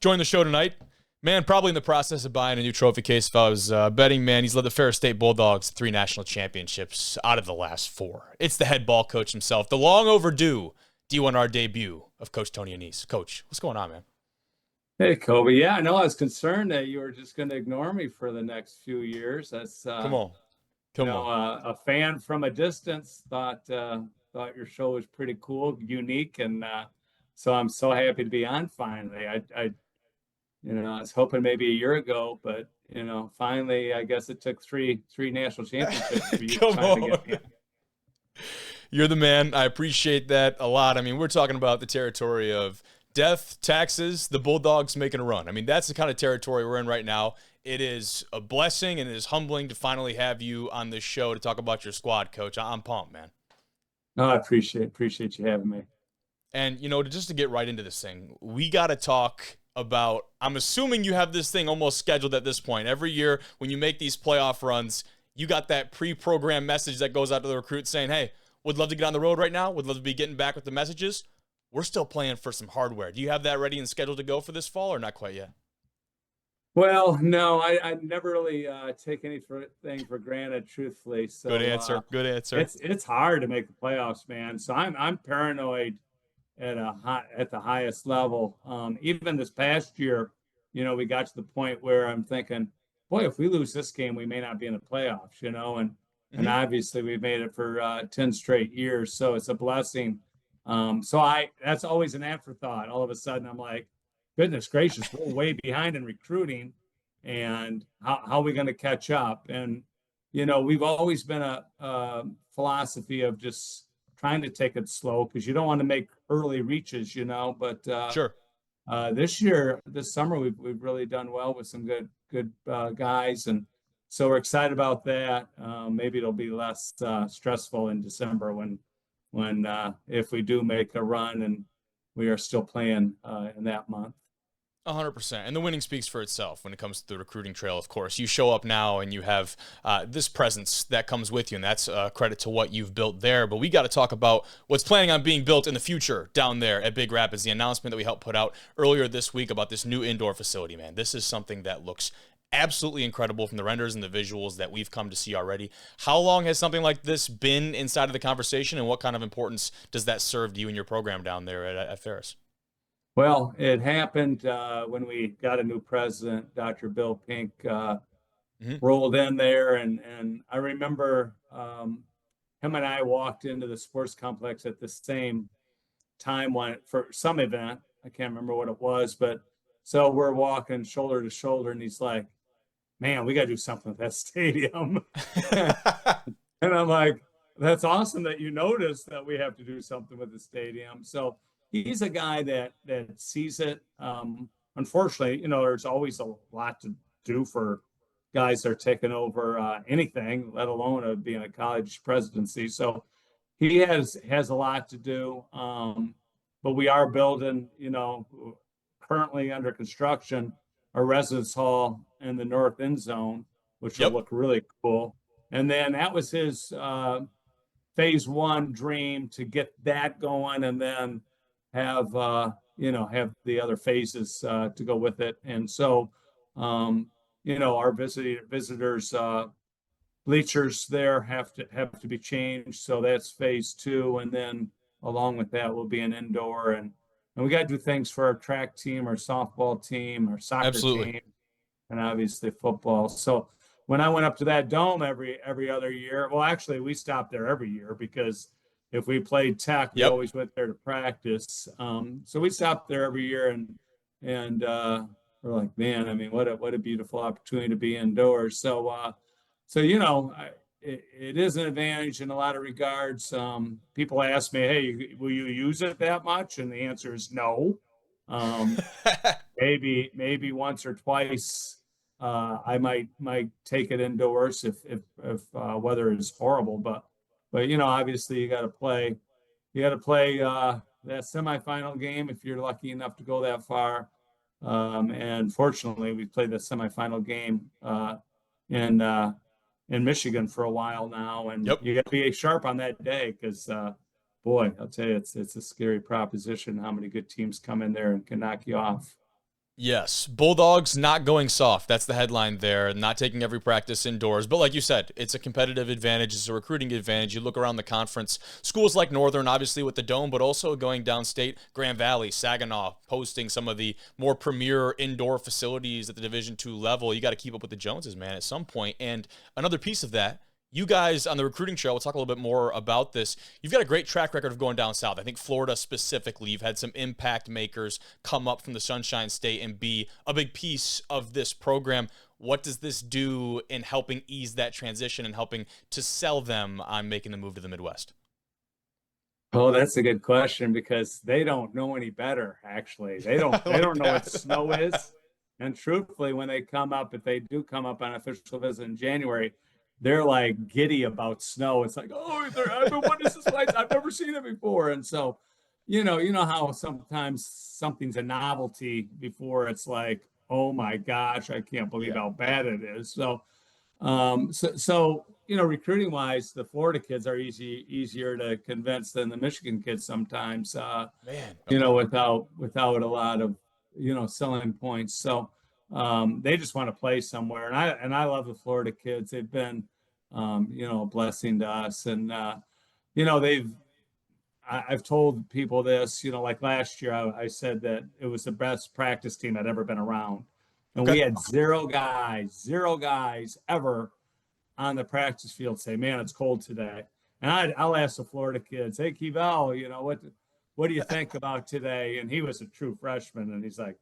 Join the show tonight. Man, probably in the process of buying a new trophy case if I was betting, man. He's led the Ferris State Bulldogs to 3 national championships out of the last 4. It's the head ball coach himself, the long overdue D1R debut of Coach Tony Annese. Coach, what's going on, man? Hey, Kobe. Yeah, I know I was concerned that you were just going to ignore me for the next few years. That's Come on. Come on. a fan from a distance thought your show was pretty cool, unique, and so I'm so happy to be on finally. I was hoping maybe a year ago, but finally, I guess it took three national championships for you to Come finally on. get me. You're the man. I appreciate that a lot. I mean, we're talking about the territory of death, taxes, the Bulldogs making a run. I mean, that's the kind of territory we're in right now. It is a blessing and it is humbling to finally have you on this show to talk about your squad, Coach. I'm pumped, man. No, I appreciate you having me. And, just to get right into this thing, we got to talk about, I'm assuming you have this thing almost scheduled at this point. Every year when you make these playoff runs, you got that pre-programmed message that goes out to the recruits saying, hey, would love to get on the road right now. Would love to be getting back with the messages. We're still playing for some hardware. Do you have that ready and scheduled to go for this fall or not quite yet? Well, no, I never really take anything for granted, truthfully. So Good answer. Good answer. It's hard to make the playoffs, man. So I'm paranoid at the highest level. Even this past year, we got to the point where I'm thinking, boy, if we lose this game, we may not be in the playoffs. And obviously we've made it for 10 straight years, so it's a blessing. That's always an afterthought. All of a sudden, I'm like, goodness gracious, we're way behind in recruiting, and how are we going to catch up? And we've always been a philosophy of just trying to take it slow because you don't want to make early reaches, But sure. This summer, we've really done well with some good guys, and so we're excited about that. Maybe it'll be less stressful in December when if we do make a run and we are still playing in that month. 100%. And the winning speaks for itself when it comes to the recruiting trail, of course. You show up now and you have this presence that comes with you, and that's credit to what you've built there. But we got to talk about what's planning on being built in the future down there at Big Rapids, the announcement that we helped put out earlier this week about this new indoor facility, man. This is something that looks absolutely incredible from the renders and the visuals that we've come to see already. How long has something like this been inside of the conversation, and what kind of importance does that serve to you and your program down there at Ferris? Well, it happened when we got a new president, Dr. Bill Pink, rolled in there. And I remember him and I walked into the sports complex at the same time for some event. I can't remember what it was, but so we're walking shoulder to shoulder, and he's like, man, we got to do something with that stadium. And I'm like, that's awesome that you noticed that we have to do something with the stadium. So he's a guy that sees it. Unfortunately, there's always a lot to do for guys that are taking over anything, let alone being a college presidency. So he has a lot to do. But we are building, currently under construction, a residence hall in the north end zone, which will look really cool. And then that was his phase 1 dream, to get that going, and then have the other phases to go with it. And so our visitors bleachers there have to be changed, so that's phase 2. And then along with that will be an indoor, and we got to do things for our track team, our softball team, our soccer team, and obviously football. So when I went up to that dome every other year, well, actually we stopped there every year because if we played tech, we always went there to practice. So we stopped there every year, and we're like, man, I mean, what a beautiful opportunity to be indoors. So it is an advantage in a lot of regards. People ask me, hey, will you use it that much? And the answer is no. Maybe once or twice. I might take it indoors if weather is horrible, but obviously you got to play that semifinal game if you're lucky enough to go that far. And fortunately, we played the semifinal game in Michigan for a while now, and you got to be sharp on that day because, boy, I'll tell you, it's a scary proposition how many good teams come in there and can knock you off. Yes, Bulldogs not going soft. That's the headline there. Not taking every practice indoors. But like you said, it's a competitive advantage. It's a recruiting advantage. You look around the conference, schools like Northern, obviously with the Dome, but also going downstate, Grand Valley, Saginaw, posting some of the more premier indoor facilities at the Division II level. You got to keep up with the Joneses, man, at some point. And another piece of that, you guys on the recruiting trail, we'll talk a little bit more about this. You've got a great track record of going down south. I think Florida specifically, you've had some impact makers come up from the Sunshine State and be a big piece of this program. What does this do in helping ease that transition and helping to sell them on making the move to the Midwest? Oh, that's a good question because they don't know any better, actually. They don't I they like don't know what that. snow is. And truthfully, when they come up, if they do come up on official visit in January, they're like giddy about snow. It's like, oh, what is this place? I've never seen it before. And so, you know how sometimes something's a novelty before it's like, oh my gosh, I can't believe Yeah, how bad it is. So recruiting wise, the Florida kids are easier to convince than the Michigan kids sometimes. man. Okay. Without a lot of selling points. So they just want to play somewhere, and I love the Florida kids. They've been a blessing to us, and they've. I've told people this, like last year, I said that it was the best practice team I'd ever been around. And Okay. we had zero guys ever on the practice field say, "Man, it's cold today." And I'll ask the Florida kids, "Hey, Kevel, what do you think about today?" And he was a true freshman, and he's like,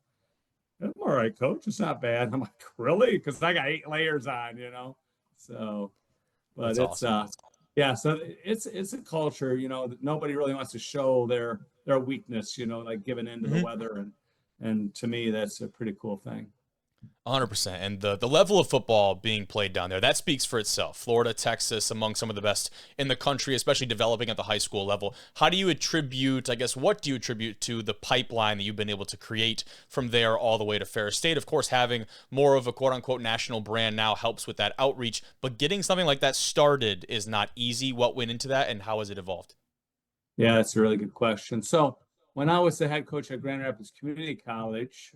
"I'm all right, coach. It's not bad." I'm like, "Really?" Because I got 8 layers on. So, but That's it's awesome. yeah. So it's a culture, that nobody really wants to show their weakness, like giving into the Mhm. weather, and to me, that's a pretty cool thing. 100%. And the level of football being played down there, that speaks for itself. Florida, Texas, among some of the best in the country, especially developing at the high school level. How do you attribute, I guess, what do you attribute to the pipeline that you've been able to create from there all the way to Ferris State? Of course, having more of a quote unquote national brand now helps with that outreach, but getting something like that started is not easy. What went into that and how has it evolved? Yeah, that's a really good question. So when I was the head coach at Grand Rapids Community College,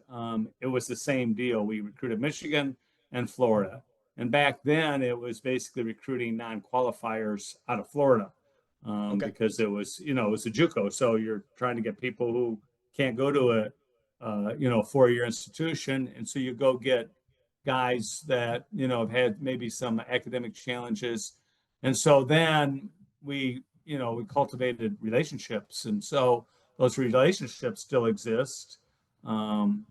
it was the same deal. We recruited Michigan and Florida. And back then, it was basically recruiting non-qualifiers out of Florida Okay. because it was a JUCO. So you're trying to get people who can't go to a 4-year institution. And so you go get guys that, have had maybe some academic challenges. And so then we cultivated relationships, and so those relationships still exist, um,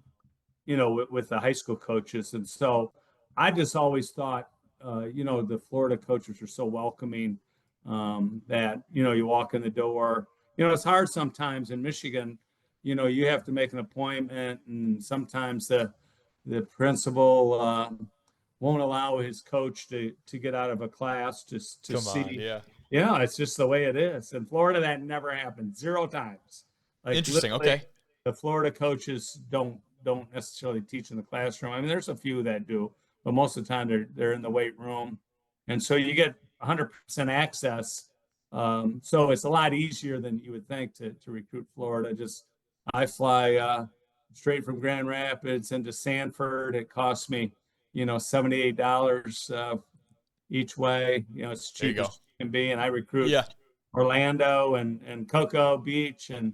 with the high school coaches. And so I just always thought, the Florida coaches are so welcoming, that you walk in the door. It's hard sometimes in Michigan. You have to make an appointment, and sometimes the principal won't allow his coach to get out of a class to Come on. see. Yeah. It's just the way it is. In Florida, that never happened. 0 times. Like Interesting. literally, Okay. the Florida coaches don't necessarily teach in the classroom. I mean, there's a few that do, but most of the time they're in the weight room, and so you get 100% access. So it's a lot easier than you would think to recruit Florida. Just I fly straight from Grand Rapids into Sanford. It costs me, $78 each way. It's There you cheap as go. can be, and I recruit Yeah. Orlando and Cocoa Beach and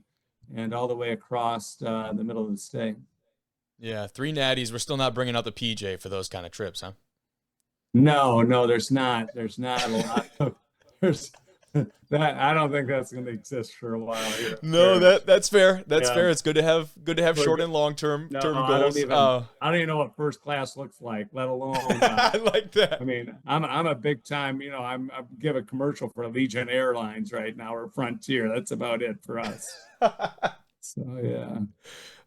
all the way across the middle of the state. Yeah. Three natties. We're still not bringing out the PJ for those kind of trips, huh? No, there's not. There's not a lot of there's that. I don't think that's going to exist for a while here in No, Ferris. that's fair. That's Yeah, fair. It's good to have we're short good. and long term No, goals. I don't even know what first class looks like, let alone. I like I that. mean, I'm a big time. I give a commercial for Allegiant Airlines right now or Frontier. That's about it for us. So yeah,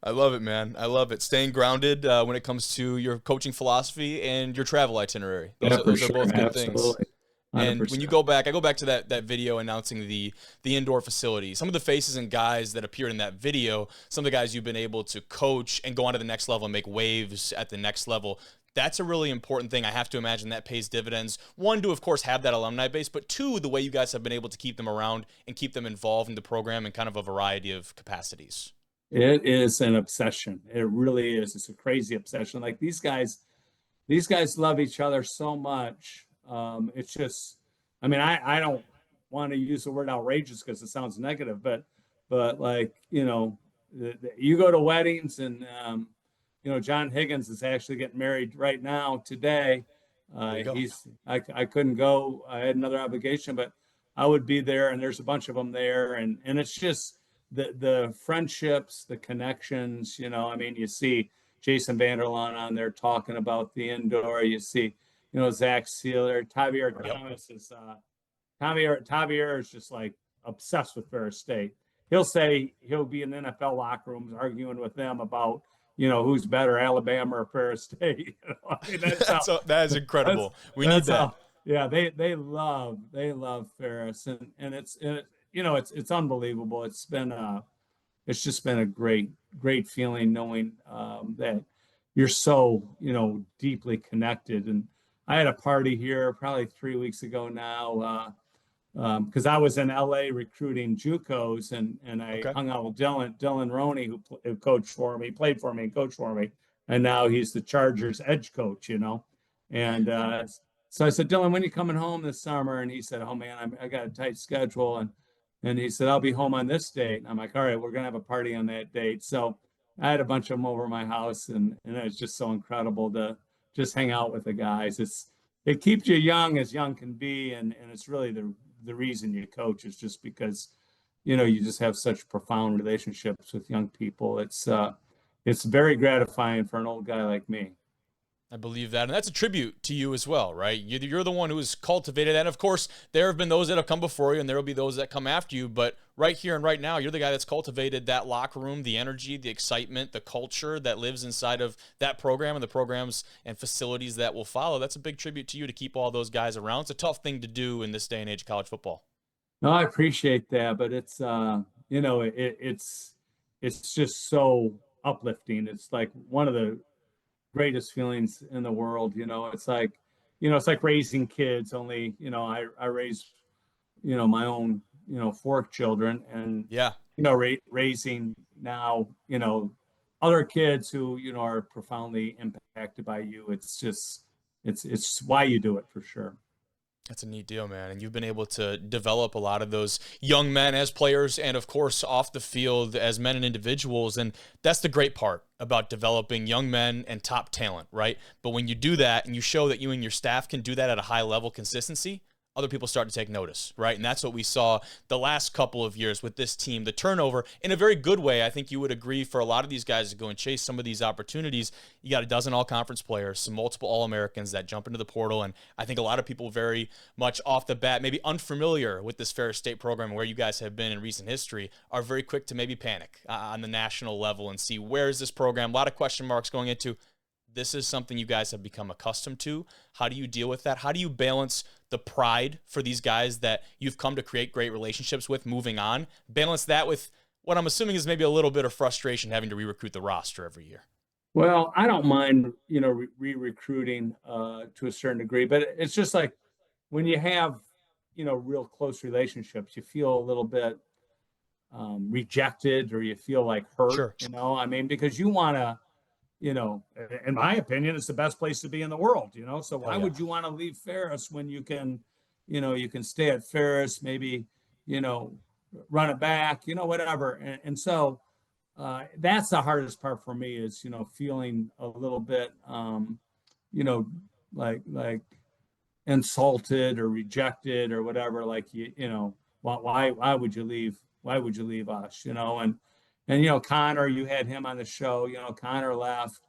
I love it, man. I love it. Staying grounded when it comes to your coaching philosophy and your travel itinerary. Those yeah, are for those are sure, both good things. absolutely, And when you 100%. go back, I go back to that video announcing the indoor facility. Some of the faces and guys that appeared in that video, some of the guys you've been able to coach and go on to the next level and make waves at the next level. That's a really important thing. I have to imagine that pays dividends. One, to of course have that alumni base, but two, the way you guys have been able to keep them around and keep them involved in the program in kind of a variety of capacities. It is an obsession. It really is. It's a crazy obsession. Like these guys love each other so much. It's just, I mean, I don't want to use the word outrageous because it sounds negative, but like, you go to weddings and, John Higgins is actually getting married right now today. There you go. I couldn't go. I had another obligation, but I would be there, and there's a bunch of them there. And it's just the friendships, the connections, I mean, you see Jason Vanderlaan on there talking about the indoor. You see, Zach Sealer, Tavier Yep. Thomas is Tavier is just like obsessed with Ferris State. He'll say he'll be in NFL locker rooms arguing with them about who's better, Alabama or Ferris State. I mean, that is incredible. We need that. Yeah, they love Ferris, and it's unbelievable. It's just been a great feeling knowing that you're so deeply connected. And I had a party here probably 3 weeks ago now, because I was in LA recruiting JUCOs, and I hung out with Dylan Roney, who coached for me, played for me, and coached for me, and now he's the Chargers edge coach, and so I said, Dylan, when are you coming home this summer? And he said, oh man, I got a tight schedule, and he said, I'll be home on this date. And I'm like, all right, we're gonna have a party on that date. So I had a bunch of them over my house, and it was just so incredible to just hang out with the guys. It keeps you young as young can be, and it's really the reason you coach is just because you just have such profound relationships with young people. It's very gratifying for an old guy like me. I believe that. And that's a tribute to you as well, right? You're the one who has cultivated that. And of course, there have been those that have come before you, and there will be those that come after you. But right here and right now, you're the guy that's cultivated that locker room, the energy, the excitement, the culture that lives inside of that program and the programs and facilities that will follow. That's a big tribute to you to keep all those guys around. It's a tough thing to do in this day and age of college football. No, I appreciate that, but it's it's just so uplifting. It's like one of the greatest feelings in the world. It's like raising kids, only I raise my own 4 children, and yeah, raising now other kids who are profoundly impacted by you. It's why you do it, for sure. That's a neat deal, man. And you've been able to develop a lot of those young men as players and, of course, off the field as men and individuals. And that's the great part about developing young men and top talent, right? But when you do that and you show that you and your staff can do that at a high level consistency, other people start to take notice, right? And that's what we saw the last couple of years with this team. The turnover, in a very good way, I think you would agree, for a lot of these guys to go and chase some of these opportunities. You got a dozen all-conference players, some multiple All-Americans that jump into the portal, and I think a lot of people very much off the bat, maybe unfamiliar with this Ferris State program and where you guys have been in recent history, are very quick to maybe panic on the national level and see, where is this program? A lot of question marks going into. This is something you guys have become accustomed to. How do you deal with that? How do you balance the pride for these guys that you've come to create great relationships with moving on? Balance that with what I'm assuming is maybe a little bit of frustration having to re-recruit the roster every year. Well, I don't mind, re-recruiting to a certain degree, but it's just like when you have, real close relationships, you feel a little bit rejected, or you feel like hurt, Sure. I mean, because you want to, in my opinion, it's the best place to be in the world, so why would you want to leave Ferris when you can, you can stay at Ferris, maybe, run it back, whatever. And so that's the hardest part for me is, feeling a little bit, like insulted or rejected or whatever, like, why would you leave? Why would you leave us? And Connor, you had him on the show. Connor left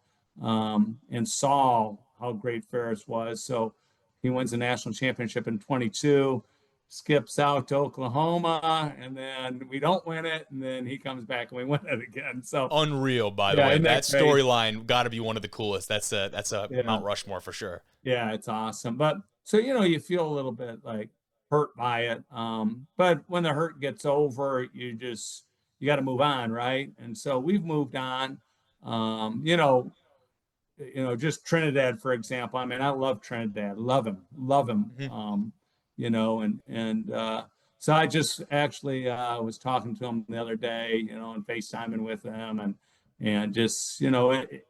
and saw how great Ferris was. So he wins the national championship in 22, skips out to Oklahoma, and then we don't win it, and then he comes back and we win it again. So unreal, by the way. That storyline got to be one of the coolest. That's a Mount Rushmore for sure. Yeah, it's awesome. But so you feel a little bit like hurt by it. But when the hurt gets over, you got to move on, right? And so we've moved on. Just Trinidad, for example. I mean, I love Trinidad, love him. Mm-hmm. So I just actually was talking to him the other day, and FaceTiming with him, and just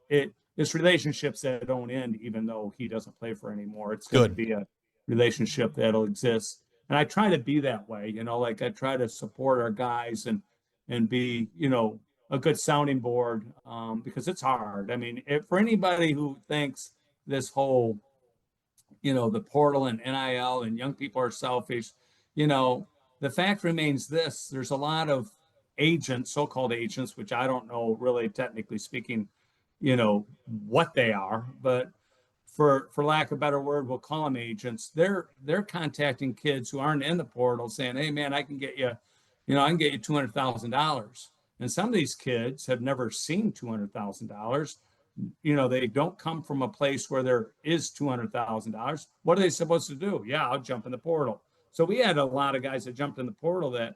it's relationships that don't end, even though he doesn't play for anymore. It's going to Good. be a relationship that'll exist, and I try to be that way. Like I try to support our guys and be a good sounding board, because it's hard. I mean, for anybody who thinks this whole the portal and NIL and young people are selfish, you know, the fact remains this: there's a lot of agents, so-called agents, which I don't know really technically speaking, what they are, but for lack of a better word, we'll call them agents. They're contacting kids who aren't in the portal saying, "Hey man, I can get you, I can get you $200,000." And some of these kids have never seen $200,000. They don't come from a place where there is $200,000. What are they supposed to do? Yeah, I'll jump in the portal. So we had a lot of guys that jumped in the portal that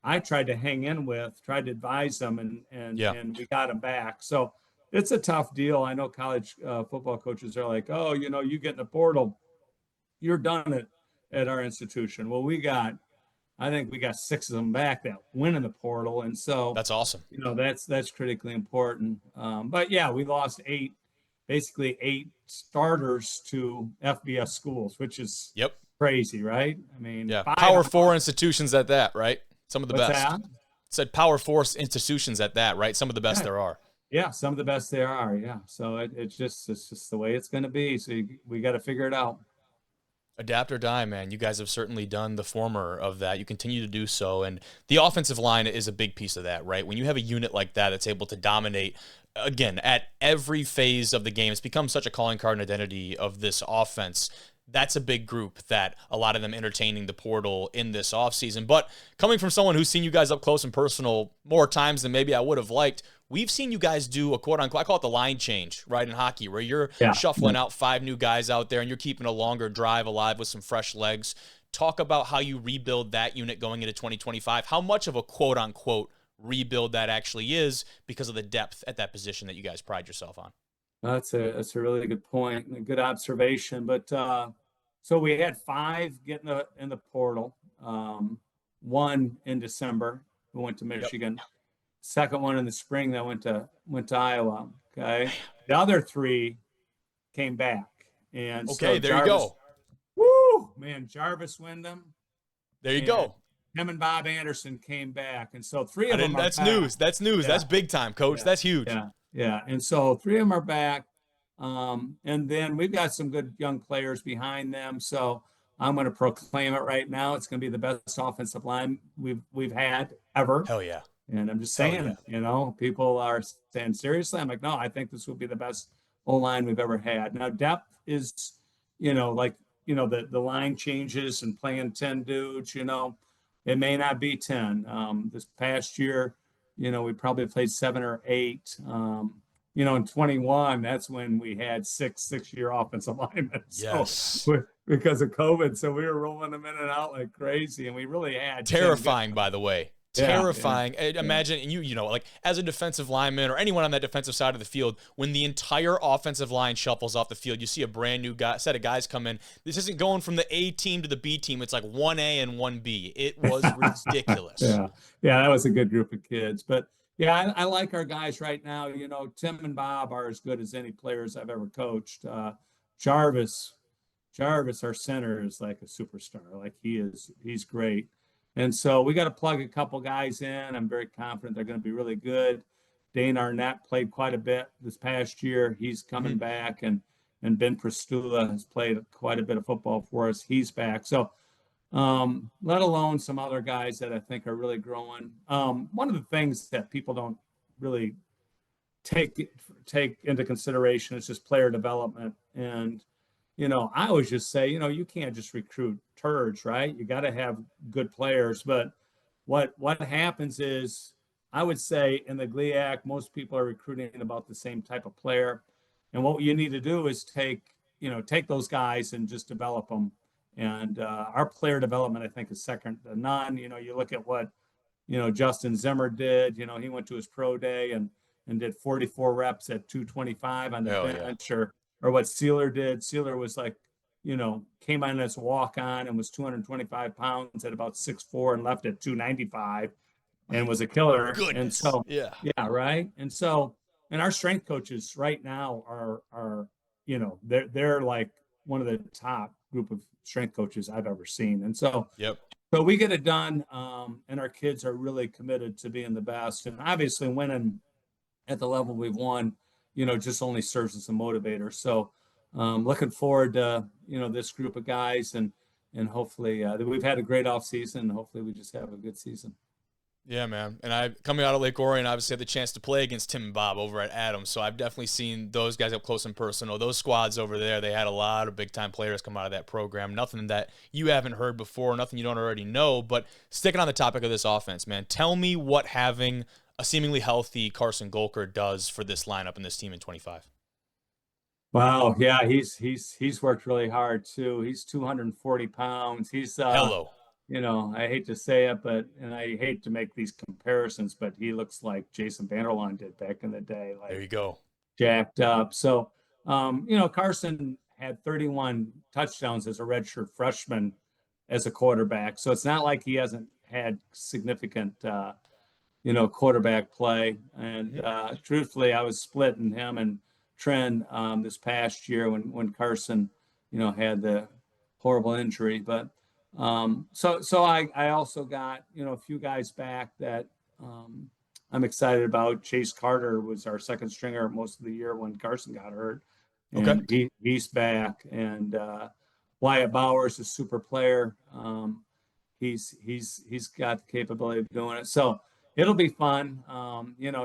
I tried to hang in with, tried to advise them, Yeah. and we got them back. So it's a tough deal. I know college football coaches are like, oh, you get in the portal, you're done at our institution. Well, I think we got 6 of them back that went in the portal, and so That's awesome. that's critically important. But yeah, we lost basically 8 starters to FBS schools, which is Yep. crazy, right? I mean, Yeah. 5 Power four institutions at that, right? Some of the What's best. that? Said power four institutions at that, right? Some of the best Yeah, there are. yeah, some of the best there are. Yeah, so it's just the way it's going to be. So we got to figure it out. Adapt or die, man. You guys have certainly done the former of that. You continue to do so. And the offensive line is a big piece of that, right? When you have a unit like that that's able to dominate, again, at every phase of the game, it's become such a calling card and identity of this offense. That's a big group that a lot of them entertaining the portal in this offseason. But coming from someone who's seen you guys up close and personal more times than maybe I would have liked, we've seen you guys do a quote-unquote, I call it the line change, right, in hockey, where you're shuffling out 5 new guys out there and you're keeping a longer drive alive with some fresh legs. Talk about how you rebuild that unit going into 2025, how much of a quote-unquote rebuild that actually is because of the depth at that position that you guys pride yourself on. That's a really good point and a good observation. But so we had 5 get in the portal. 1 in December who went to Michigan. Yep. Second one in the spring that went to Iowa. Okay, the other 3 came back, and okay, so there you go. Woo, man, Jarvis Wyndham. There you go. Him and Bob Anderson came back, and so 3 of them. That's news. That's news. Yeah. That's big time, Coach. Yeah. That's huge. Yeah. And so 3 of them are back, and then we've got some good young players behind them. So I'm going to proclaim it right now. It's going to be the best offensive line we've had ever. Hell yeah. And I'm just saying, people are saying seriously. I'm like, no, I think this will be the best O-line we've ever had. Now depth is, the line changes and playing 10 dudes. It may not be 10. This past year, we probably played 7 or 8. In 21, that's when we had 6-year offensive linemen. Yes. So, because of COVID, so we were rolling them in and out like crazy, and we really had terrifying, by the way. Terrifying. Yeah. Imagine, and like as a defensive lineman or anyone on that defensive side of the field, when the entire offensive line shuffles off the field, you see a brand new set of guys come in. This isn't going from the A team to the B team. It's like 1A and 1B. It was ridiculous. Yeah, that was a good group of kids. But yeah, I like our guys right now. Tim and Bob are as good as any players I've ever coached. Jarvis, our center, is like a superstar. Like he's great. And so we got to plug a couple guys in. I'm very confident they're going to be really good. Dane Arnett played quite a bit this past year. He's coming back, and Ben Prestula has played quite a bit of football for us. He's back. So let alone some other guys that I think are really growing. One of the things that people don't really take into consideration is just player development. And I always just say, you can't just recruit turds, right? You got to have good players. But what happens is, I would say in the GLIAC, most people are recruiting about the same type of player. And what you need to do is take those guys and just develop them. And our player development, I think, is second to none. You look at what, Justin Zimmer did. He went to his pro day and did 44 reps at 225 on the bench, or what Sealer did. Sealer was like came on as walk on and was 225 pounds at about 6'4" and left at 295 and was a killer. And Goodness. so, Yeah. yeah, right. And so, and our strength coaches right now are they're like one of the top group of strength coaches I've ever seen. And so, Yep. so we get it done, and our kids are really committed to being the best. And obviously, winning at the level we've won, just only serves as a motivator. So, looking forward to this group of guys, and hopefully we've had a great off season. Hopefully, we just have a good season. Yeah, man. And I, coming out of Lake Orion, obviously had the chance to play against Tim and Bob over at Adams. So I've definitely seen those guys up close and personal. Those squads over there, they had a lot of big-time players come out of that program. Nothing that you haven't heard before, nothing you don't already know. But sticking on the topic of this offense, man, tell me what having a seemingly healthy Carson Golker does for this lineup and this team in 25. Wow, yeah, he's worked really hard too. He's 240 pounds. He's Hello. I hate to say it, and I hate to make these comparisons, but he looks like Jason Vanderlaan did back in the day, like There you go. jacked up. So, Carson had 31 touchdowns as a redshirt freshman as a quarterback. So it's not like he hasn't had significant, quarterback play. And truthfully, I was splitting him and Trent this past year when Carson, had the horrible injury, but. So I also got, a few guys back that I'm excited about. Chase Carter was our second stringer most of the year when Carson got hurt. And he's back. And Wyatt Bowers is a super player. He's got the capability of doing it. So it'll be fun.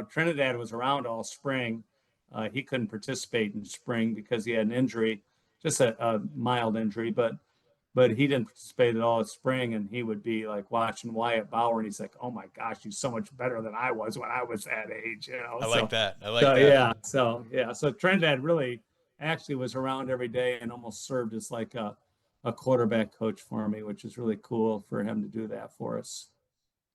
Trinidad was around all spring. He couldn't participate in spring because he had an injury, just a mild injury, but he didn't participate at all in spring, and he would be like watching Wyatt Bauer, and he's like, "Oh my gosh, he's so much better than I was when I was that age." I like that. I like that. Yeah. So Trinidad really actually was around every day and almost served as like a quarterback coach for me, which is really cool for him to do that for us.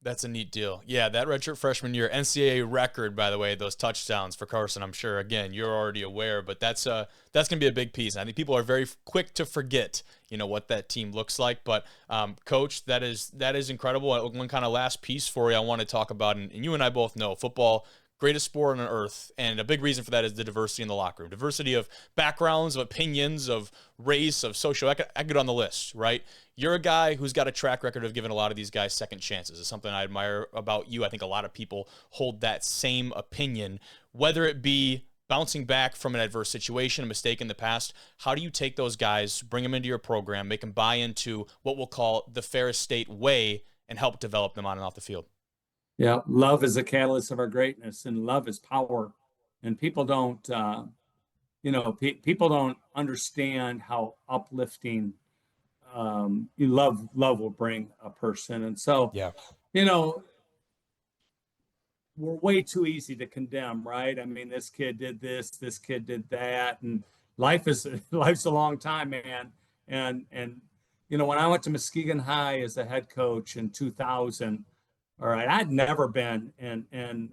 That's a neat deal. Yeah, that redshirt freshman year, NCAA record, by the way, those touchdowns for Carson, I'm sure, again, you're already aware, but that's going to be a big piece. And I think people are very quick to forget, what that team looks like. But, Coach, that is incredible. One kind of last piece for you I want to talk about, and you and I both know football, greatest sport on earth, and a big reason for that is the diversity in the locker room. Diversity of backgrounds, of opinions, of race, of social. I could get on the list, right? You're a guy who's got a track record of giving a lot of these guys second chances. It's something I admire about you. I think a lot of people hold that same opinion, whether it be bouncing back from an adverse situation, a mistake in the past. How do you take those guys, bring them into your program, make them buy into what we'll call the Ferris State way, and help develop them on and off the field? Yeah, love is the catalyst of our greatness, and love is power. And people don't, people don't understand how uplifting love will bring a person. And so, Yeah. We're way too easy to condemn, right? I mean, this kid did this kid did that, and life's a long time, man. And when I went to Muskegon High as a head coach in 2000. All right, I'd never been in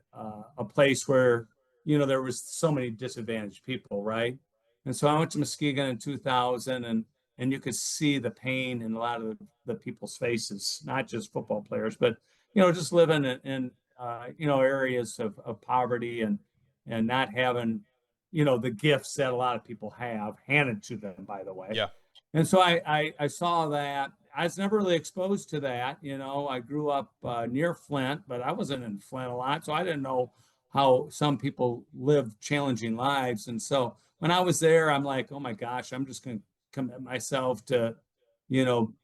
a place where there was so many disadvantaged people, right? And so I went to Muskegon in 2000, and you could see the pain in a lot of the people's faces, not just football players, but just living in areas of poverty and not having the gifts that a lot of people have handed to them, by the way. Yeah. And so I saw that. I was never really exposed to that. I grew up near Flint, but I wasn't in Flint a lot. So I didn't know how some people live challenging lives. And so when I was there, I'm like, oh my gosh, I'm just going to commit myself to,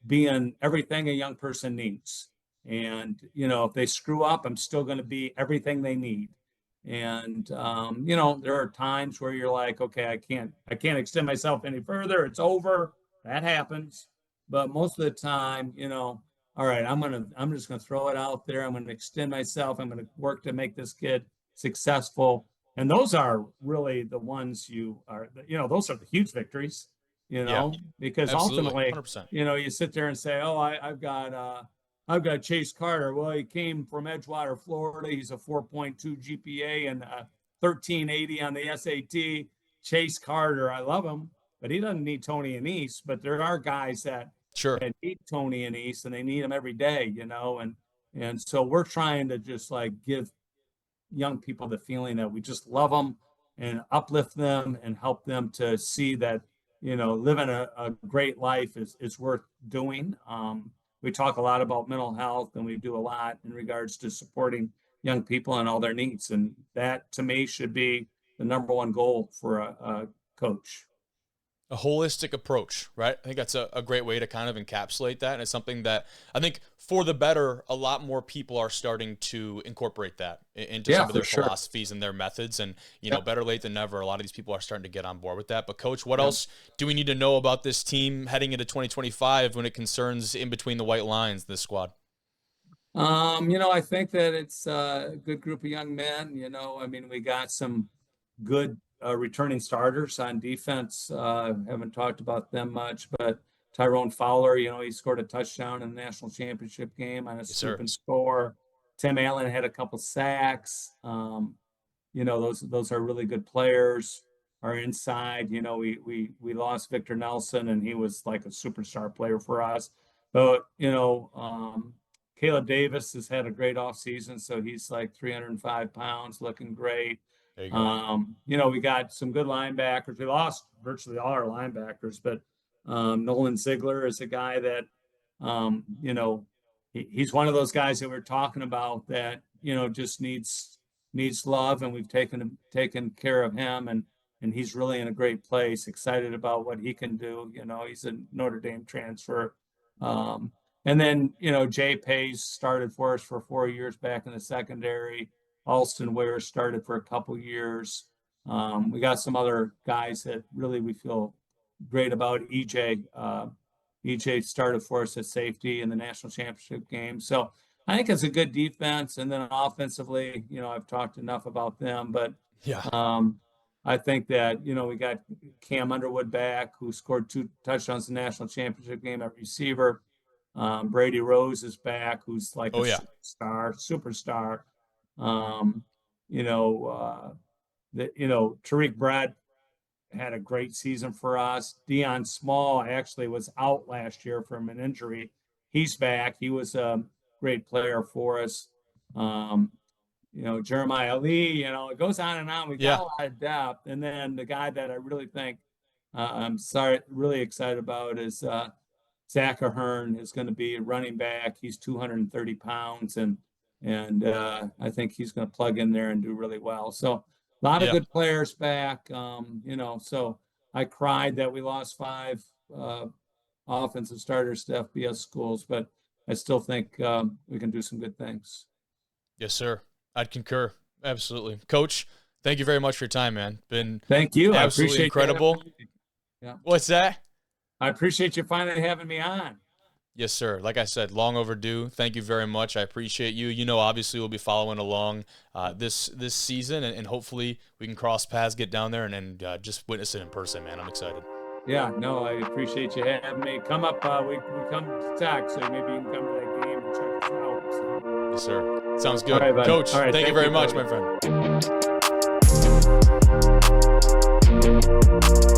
being everything a young person needs. And, if they screw up, I'm still going to be everything they need. And, there are times where you're like, okay, I can't extend myself any further. It's over. That happens. But most of the time, all right, I'm just gonna throw it out there. I'm gonna extend myself. I'm gonna work to make this kid successful. And those are really the ones those are the huge victories, because Absolutely. ultimately, 100%. you sit there and say, oh, I've got Chase Carter. Well, he came from Edgewater, Florida. He's a 4.2 GPA and 1380 on the SAT. Chase Carter, I love him. but he doesn't need Tony Annese. But there are guys that need Tony Annese, and they need him every day, and so we're trying to just like give young people the feeling that we just love them and uplift them and help them to see that, living a great life is worth doing. We talk a lot about mental health, and we do a lot in regards to supporting young people and all their needs. And that, to me, should be the number one goal for a coach. A holistic approach, right? I think that's a great way to kind of encapsulate that. And it's something that I think, for the better, a lot more people are starting to incorporate that into some of their philosophies and their methods. And, better late than never, a lot of these people are starting to get on board with that. But Coach, what else do we need to know about this team heading into 2025 when it concerns in between the white lines, this squad? I think that it's a good group of young men. We got some good returning starters on defense. Haven't talked about them much, but Tyrone Fowler, he scored a touchdown in the national championship game on a swoop and score. Tim Allen had a couple sacks. Those are really good players. Our inside, we lost Victor Nelson, and he was like a superstar player for us. But Caleb Davis has had a great offseason, so he's like 305 pounds, looking great. There you go. We got some good linebackers. We lost virtually all our linebackers, but Nolan Ziegler is a guy that, he's one of those guys that we're talking about that, just needs love, and we've taken care of him, and he's really in a great place. Excited about what he can do. He's a Notre Dame transfer. And then, Jay Pace started for us for 4 years back in the secondary. Alston Ware started for a couple years. We got some other guys that really we feel great about. EJ started for us at safety in the national championship game. So I think it's a good defense. And then offensively, I've talked enough about them, but I think that, we got Cam Underwood back, who scored 2 touchdowns in the national championship game at receiver. Brady Rose is back, who's like a superstar. Tariq Brett had a great season for us. Deion Small actually was out last year from an injury. He's back. He was a great player for us. Jeremiah Lee, it goes on and on. We got a lot of depth. And then the guy that I really think really excited about is Zach Ahern is going to be a running back. He's 230 pounds, and I think he's going to plug in there and do really well. So a lot of good players back. So I cried that we lost 5 offensive starters to FBS schools, but I still think we can do some good things. Yes, sir. I'd concur. Absolutely. Coach, thank you very much for your time, man. Thank you. Absolutely I appreciate incredible. Yeah. What's that? I appreciate you finally having me on. Yes, sir. Like I said, long overdue. Thank you very much. I appreciate you. Obviously we'll be following along this season, and hopefully we can cross paths, get down there, and just witness it in person, man. I'm excited. Yeah, no, I appreciate you having me. Come up, we come to talk, so maybe you can come to that game and check us out. So. Yes, sir. Sounds good. All right, Coach, thank you very much, buddy. my friend.